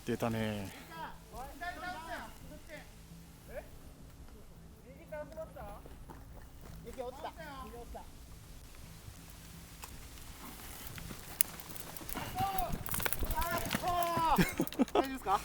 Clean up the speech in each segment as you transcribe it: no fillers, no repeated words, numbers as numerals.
出たね。大丈夫ですか？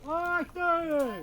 あー、来たー。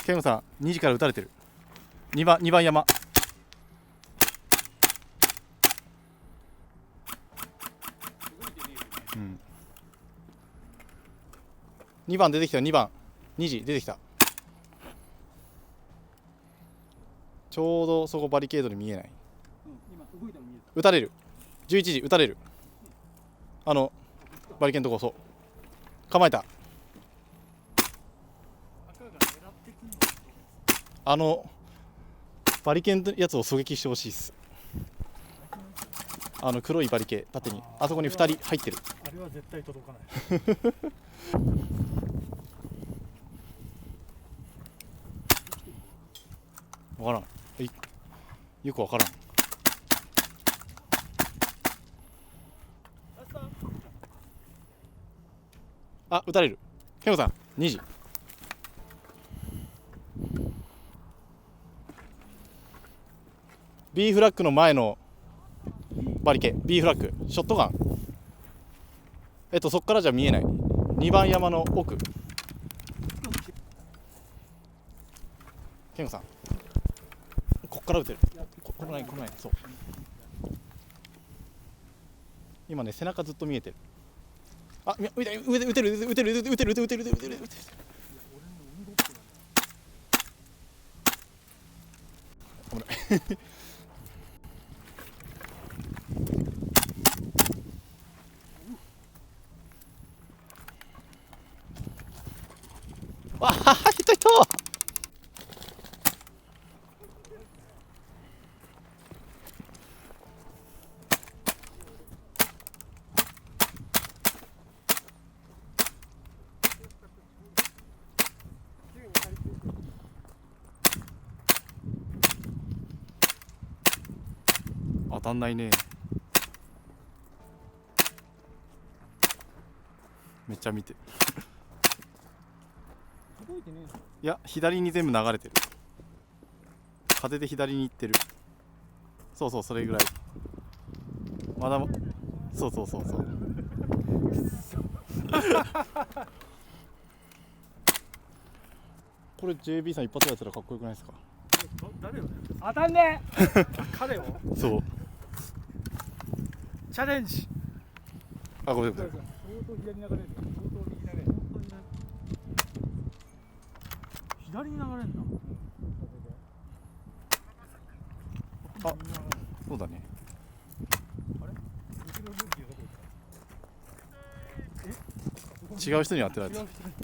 ケンゴさん2時から打たれてる。2番山。うん、2番出てきたよ。2番2時出てきた。ちょうどそこバリケードに見えない。打たれる。11時打たれる。バリケードのとこ。そう構えた。バリケーのやつを狙撃してほしいっす。黒いバリケー縦にあそこに2人入ってる。あれは絶対届かない分からん。よく分からん。あ、撃たれる。ケンゴさん2時。B フラッグの前のバリケ B フラッグショットガン。そっからじゃ見えない。2番山の奥。ケンゴさんこっから撃てる。このラインそう。今ね背中ずっと見えてる。あ、撃てる。ごめんわあ、人いた。当たんないね。めっちゃ見ていや左に全部流れてる。風で左に行ってる。そうそうそれぐらい。まだそうこれ JB さん一発やったらかっこよくないですか。誰よね。当たんねえ。彼を。そう。チャレンジ。あ、ごめんごめん。相当左に流れる。相当右に流れる。左に流れるんだ。あ、そうだね。あれ？うちのルーキーはどこ行った？違う人に当てられた。違う人に。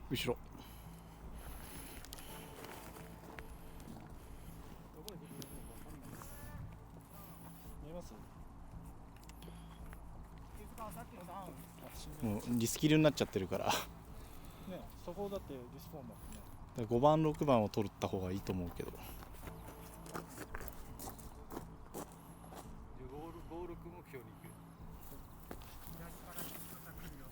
後ろ。見えます？もうリスキルになっちゃってるから。ね、そこだってリスポーンだもんね。5番6番を取った方がいいと思うけど。ゴール目標に行く。左から来るよ。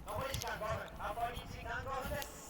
残り時間5分、残り時間5分です。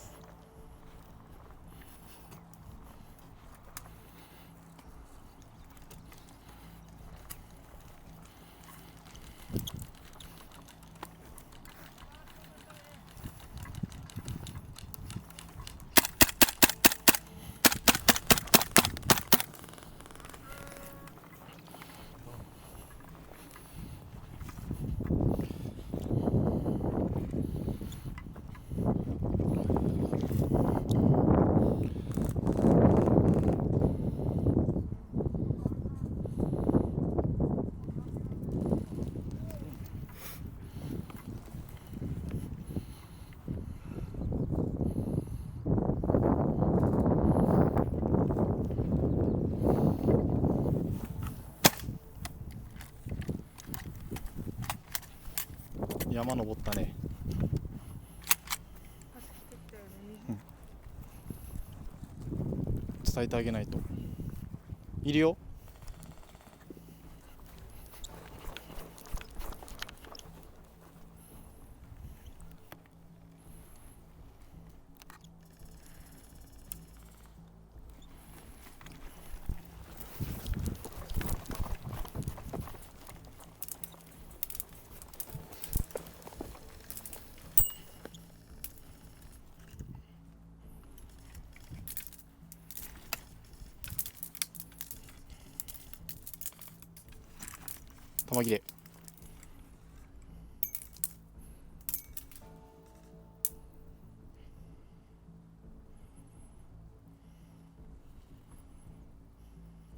山登ったね。伝えてあげないと。いるよ。玉切れ。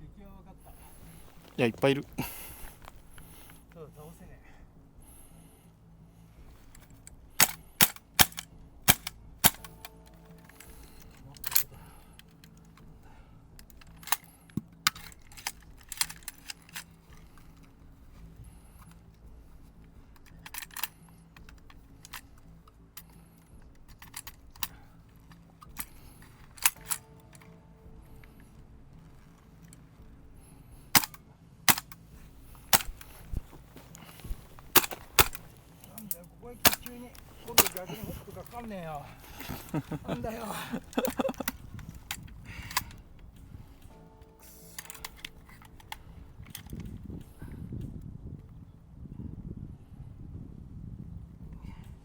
敵は分かった。いや、いっぱいいる。そうだ、倒せねんねえよ。なんだよ。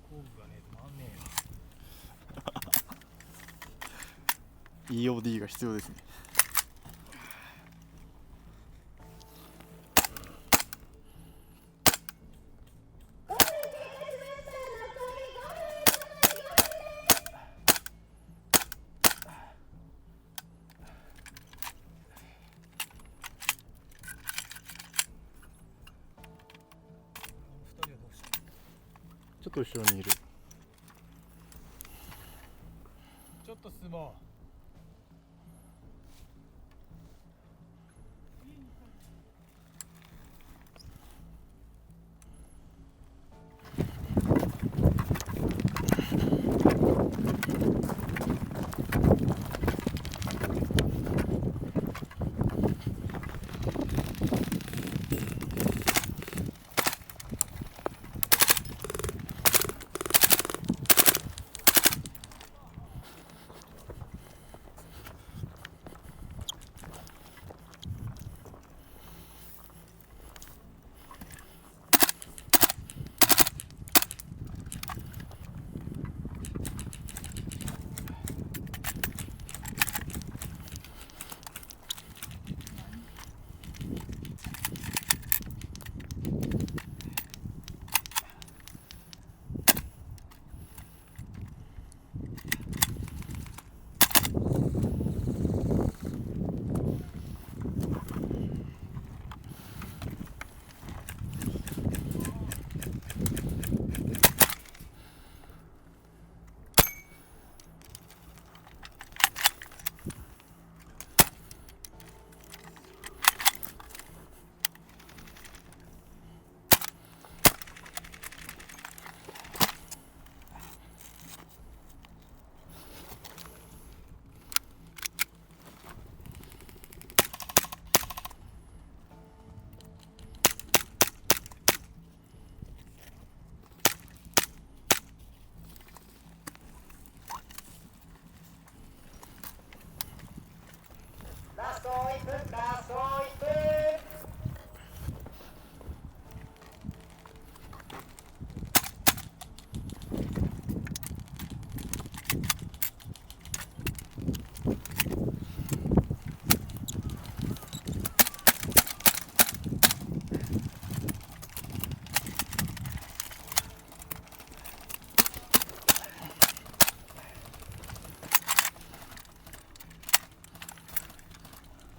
工具がねえと回んねえよ。EOD が必要ですね。二人はどうした？ちょっと後ろにいる。ちょっと進もう。ラスト1分、ラスト1分。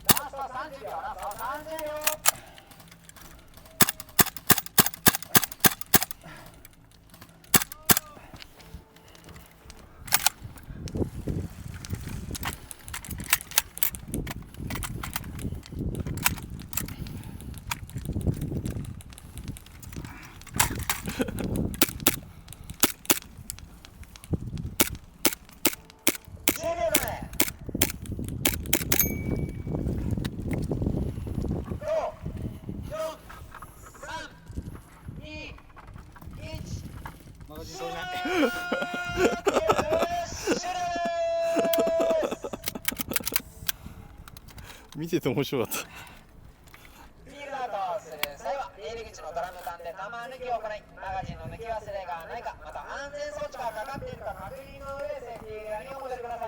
ラスト30秒、ラスト30秒。10秒前。5、4、3、2、1。マガジン取れない。見てて面白かった。フィールドアウトをする際は出入り口のドラム缶で弾抜きを行い、マガジンの抜き忘れがないか、また安全装置がかかっているか確認の上でセーフティーエリアにお戻りください。